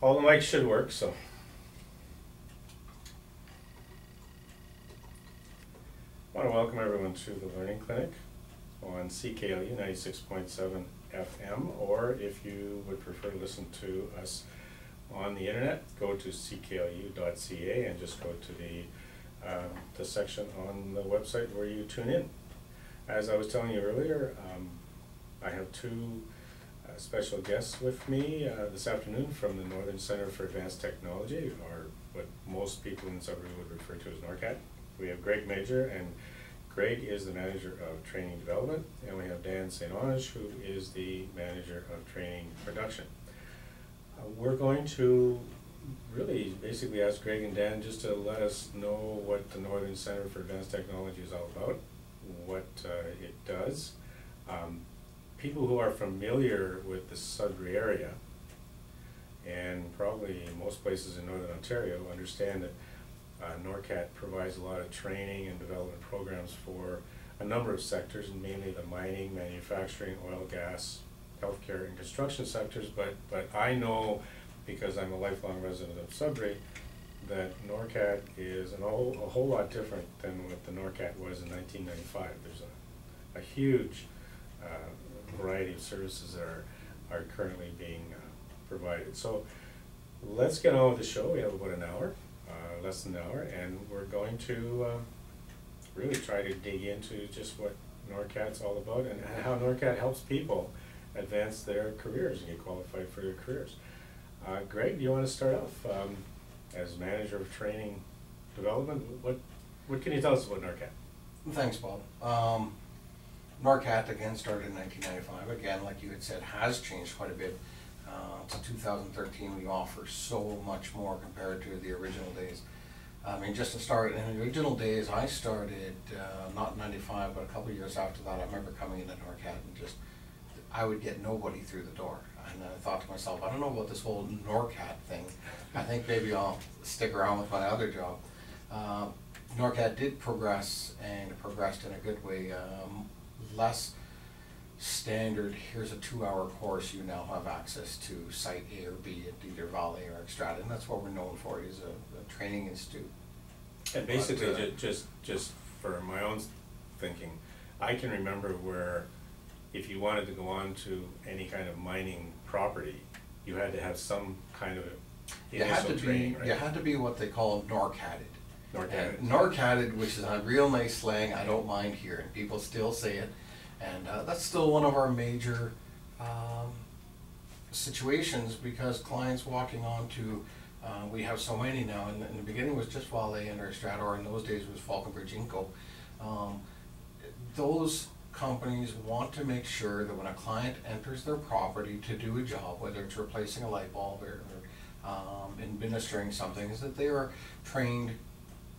All the mics should work, so. I want to welcome everyone to the Learning Clinic on CKLU 96.7 FM, or if you would prefer to listen to us on the internet, go to cklu.ca and just go to the section on the website where you tune in. As I was telling you earlier, I have two special guests with me this afternoon from the Northern Center for Advanced Technology, or what most people in the suburb would refer to as Norcat. We have Greg Major, and Greg is the Manager of Training Development, and we have Dan St. Onge, who is the Manager of Training Production. We're going to really basically ask Greg and Dan just to let us know what the Northern Center for Advanced Technology is all about, what it does. People who are familiar with the Sudbury area, and probably most places in Northern Ontario, understand that Norcat provides a lot of training and development programs for a number of sectors, and mainly the mining, manufacturing, oil, gas, healthcare, and construction sectors. But I know, because I'm a lifelong resident of Sudbury, that Norcat is a whole lot different than what the Norcat was in 1995. There's a huge variety of services that are currently being provided. So let's get on with the show. We have about an hour, less than an hour, and we're going to really try to dig into just what Norcat's all about and how Norcat helps people advance their careers and get qualified for their careers. Greg, do you want to start off as Manager of Training Development? What can you tell us about Norcat? Thanks, Bob. Norcat, again, started in 1995. Again, like you had said, has changed quite a bit. To 2013, we offer so much more compared to the original days. I mean, just to start, in the original days, I started not in 95, but a couple of years after that. I remember coming into Norcat and just, I would get nobody through the door. And I thought to myself, I don't know about this whole Norcat thing. I think maybe I'll stick around with my other job. Norcat did progress, and progressed in a good way. Less standard, here's a 2-hour course, you now have access to site A or B at either Vale or Extrata, and that's what we're known for, is a training institute. And basically, just for my own thinking, I can remember where if you wanted to go on to any kind of mining property, you had to have some kind of initial training, right? You had to be what they call Norcatted. Norcatted. Norcatted, which is a real nice slang I don't mind hearing. People still say it. And that's still one of our major situations, because clients walking on to, we have so many now. In the beginning it was just Vale and Extrata, or in those days it was Falconbridge Inco. Those companies want to make sure that when a client enters their property to do a job, whether it's replacing a light bulb or administering something, is that they are trained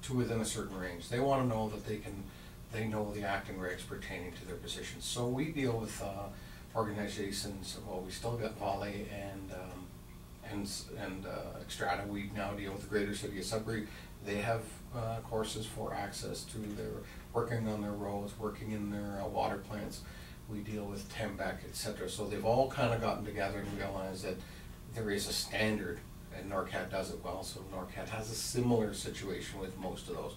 to within a certain range. They want to know that they know the acting regs pertaining to their positions. So we deal with organizations. Well, we still got Vale and Extrata. We now deal with the Greater City of Sudbury. They have courses for access to their working on their roads, working in their water plants. We deal with Tembec, etc. So they've all kind of gotten together and realized that there is a standard, and Norcat does it well. So Norcat has a similar situation with most of those,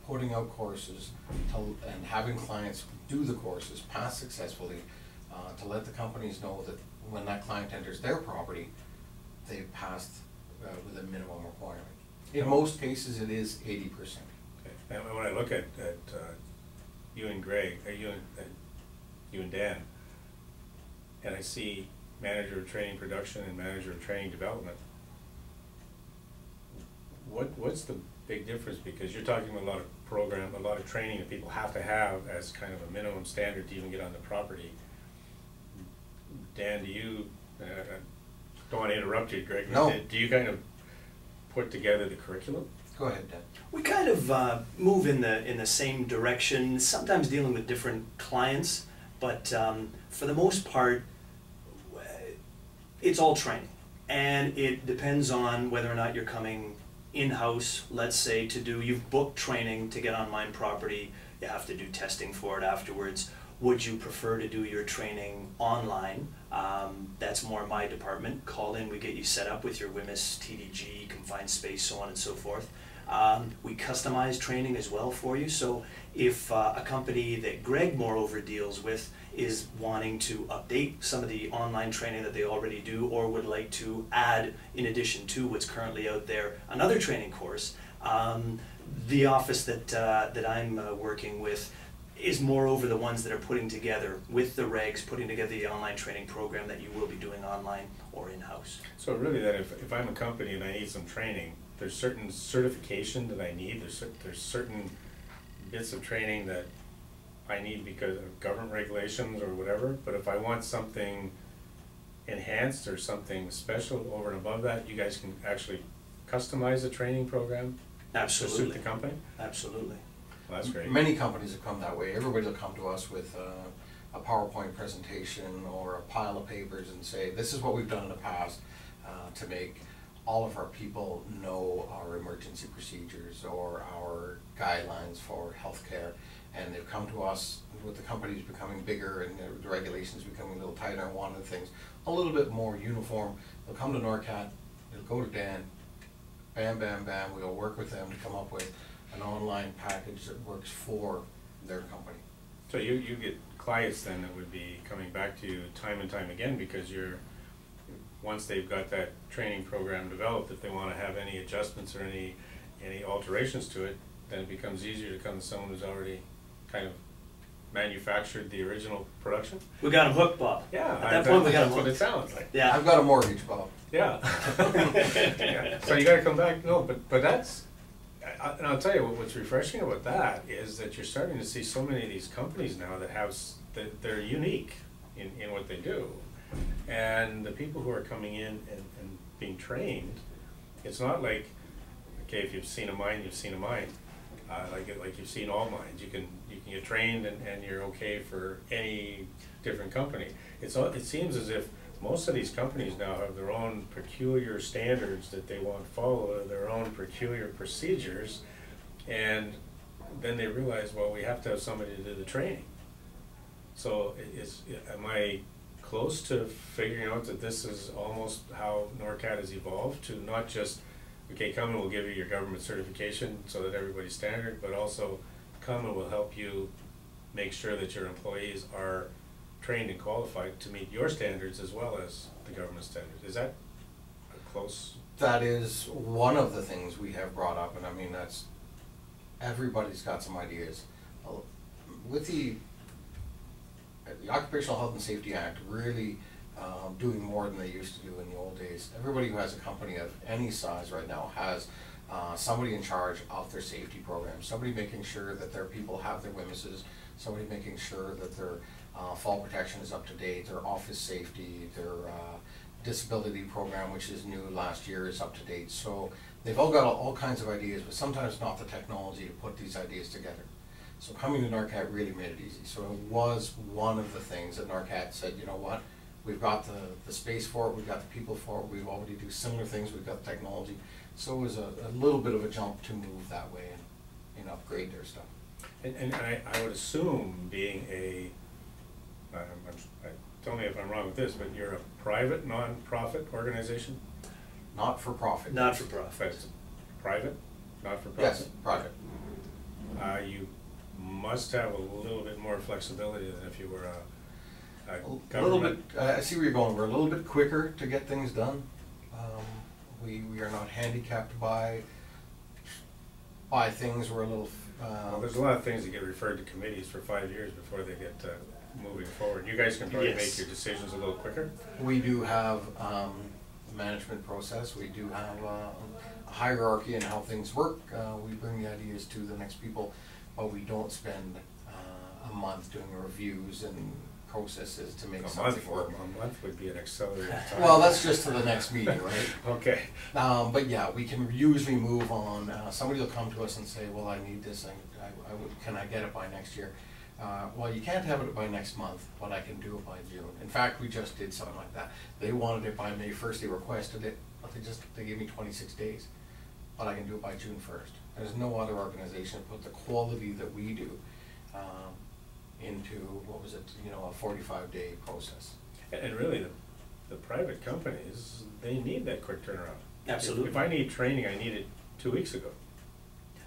putting out courses and having clients do the courses, pass successfully, to let the companies know that when that client enters their property, they've passed with a minimum requirement. In most cases, it is 80%. Okay. And when I look at you and Greg, you and Dan, and I see Manager of Training Production and Manager of Training Development, what's the big difference? Because you're talking about a lot of training that people have to have as kind of a minimum standard to even get on the property. Dan, do you, don't want to interrupt you, Greg, no. Do you kind of put together the curriculum? Go ahead, Dan. We kind of move in the same direction, sometimes dealing with different clients, but for the most part, it's all training. And it depends on whether or not you're coming in-house, let's say, you've booked training to get on mine property, you have to do testing for it afterwards, would you prefer to do your training online? That's more my department. Call in, we get you set up with your WMIS, TDG, confined space, so on and so forth. We customize training as well for you, so if a company that Greg moreover deals with is wanting to update some of the online training that they already do, or would like to add, in addition to what's currently out there, another training course, the office that I'm working with is moreover the ones that are putting together, with the regs, putting together the online training program that you will be doing online or in-house. So really that if I'm a company and I need some training, there's certain certification that I need, there's certain bits of training that I need because of government regulations or whatever, but if I want something enhanced or something special over and above that, you guys can actually customize the training program Absolutely. to suit the company? Absolutely. Well, that's great. Many companies have come that way. Everybody will come to us with a PowerPoint presentation or a pile of papers and say, this is what we've done in the past to make all of our people know our emergency procedures or our guidelines for healthcare. And they've come to us with the companies becoming bigger and the regulations becoming a little tighter and wanting things a little bit more uniform. They'll come to Norcat, they'll go to Dan, bam, bam, bam, we'll work with them to come up with an online package that works for their company. So you get clients then that would be coming back to you time and time again because once they've got that training program developed, if they want to have any adjustments or any alterations to it, then it becomes easier to come to someone who's already kind of manufactured the original production? We got them hooked, Bob. Yeah, At that point we got them that's what it hooked. sounds like. Yeah. I've got a mortgage, Bob. Yeah. Yeah. So you gotta come back, no, but that's, and I'll tell you what's refreshing about that is that you're starting to see so many of these companies now that that they're unique in what they do. And the people who are coming in and being trained, it's not like, okay, if you've seen a mine, you've seen a mine. Like you've seen all mines. You can get trained and you're okay for any different company. It seems as if most of these companies now have their own peculiar standards that they want followed, their own peculiar procedures, and then they realize, well, we have to have somebody to do the training. So am I close to figuring out that this is almost how Norcat has evolved to not just, okay, come and we'll give you your government certification so that everybody's standard, but also come and we'll help you make sure that your employees are trained and qualified to meet your standards as well as the government standards. Is that close? That is one of the things we have brought up, and I mean, everybody's got some ideas. With the Occupational Health and Safety Act really doing more than they used to do in the old days. Everybody who has a company of any size right now has somebody in charge of their safety program, somebody making sure that their people have their WMISs, somebody making sure that their fall protection is up to date, their office safety, their disability program, which is new last year, is up to date. So they've all got all kinds of ideas, but sometimes not the technology to put these ideas together. So coming to Norcat really made it easy. So it was one of the things that Norcat said, you know what, we've got the space for it, we've got the people for it, we already do similar things, we've got the technology. So it was a little bit of a jump to move that way and upgrade their stuff. And I would assume being tell me if I'm wrong with this, but you're a private, non-profit organization? Not for profit. Not for profit. But it's private, not for profit? Yes, private. You must have a little bit more flexibility than if you were a A government. little bit, I see where you're going. We're a little bit quicker to get things done. We are not handicapped by things. We're a little. Well, there's a lot of things that get referred to committees for 5 years before they get moving forward. You guys can probably Yes. make your decisions a little quicker. We do have a management process. We do have a hierarchy in how things work. We bring the ideas to the next people, but we don't spend a month doing reviews and processes to make something work. A month would be an accelerated time. Well, that's just to the next meeting, right? Okay. But yeah, we can usually move on. Somebody will come to us and say, well, I need this, can I get it by next year? Well, you can't have it by next month, but I can do it by June. In fact, we just did something like that. They wanted it by May 1st, they requested it, but they gave me 26 days. But I can do it by June 1st. There's no other organization that put the quality that we do into, what was it, you know, a 45-day process. And really, the private companies, they need that quick turnaround. Absolutely. If I need training, I need it 2 weeks ago.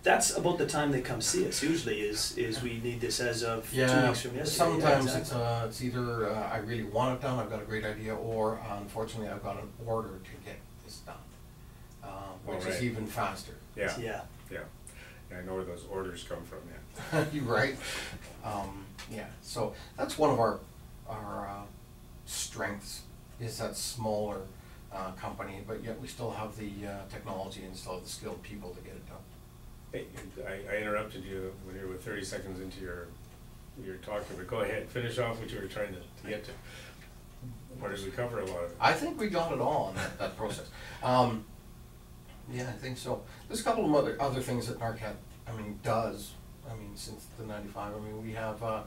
That's about the time they come see us, usually, is we need this as of 2 weeks from yesterday. Sometimes Yeah, exactly. it's either I really want it done, I've got a great idea, or unfortunately I've got an order to get this done, which is right. even faster. Yeah, Yeah. yeah. I know where those orders come from, yeah. You're right. Yeah, so that's one of our strengths, is that smaller company, but yet we still have the technology and still have the skilled people to get it done. Hey, I interrupted you when you were 30 seconds into your talk, but go ahead, finish off what you were trying to get to. Or did we cover a lot of it? I think we got it all in that process. Yeah, I think so. There's a couple of other things that Norcat, does. Since the '95, we have the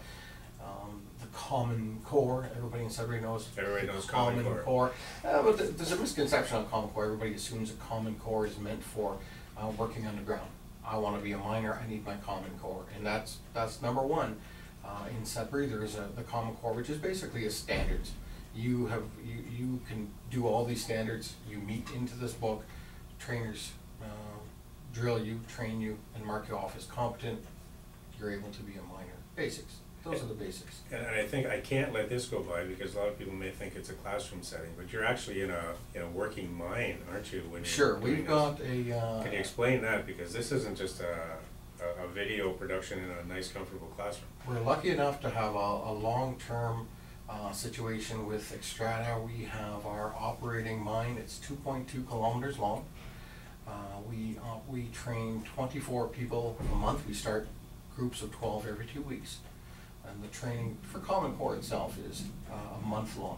Common Core. Everybody in Sudbury knows. Everybody knows Common Core. But there's a misconception on Common Core. Everybody assumes a Common Core is meant for working underground. I want to be a miner. I need my Common Core, and that's number one. In Sudbury, there's the Common Core, which is basically a standards. You can do all these standards. You meet into this book. Trainers drill you, train you, and mark you off as competent. You're able to be a miner. Basics. Those are the basics. And I think I can't let this go by because a lot of people may think it's a classroom setting, but you're actually in a working mine, aren't you? When Sure, we've got a. Can you explain that? Because this isn't just a video production in a nice, comfortable classroom. We're lucky enough to have a long-term situation with Xstrata. We have our operating mine. It's 2.2 kilometers long. We train 24 people a month. We start groups of 12 every 2 weeks. And the training for Common Core itself is a month long.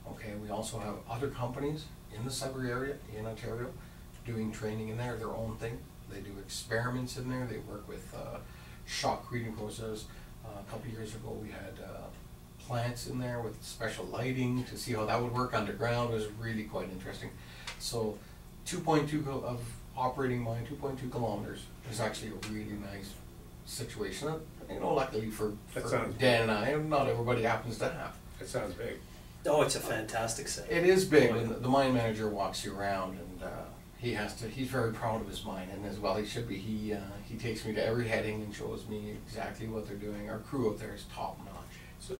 Okay, we also have other companies in the Sudbury area, in Ontario, doing training in there, their own thing. They do experiments in there. They work with shock creating process. A couple of years ago we had plants in there with special lighting to see how that would work underground. It was really quite interesting. So 2.2 of operating mine, 2.2 kilometers is actually a really nice situation that, luckily for Dan and I, not everybody happens to have. That sounds big. Oh, it's a fantastic set. It is big, and the mine manager walks you around, and he's very proud of his mine, and as well he should be. He takes me to every heading and shows me exactly what they're doing. Our crew up there is top notch.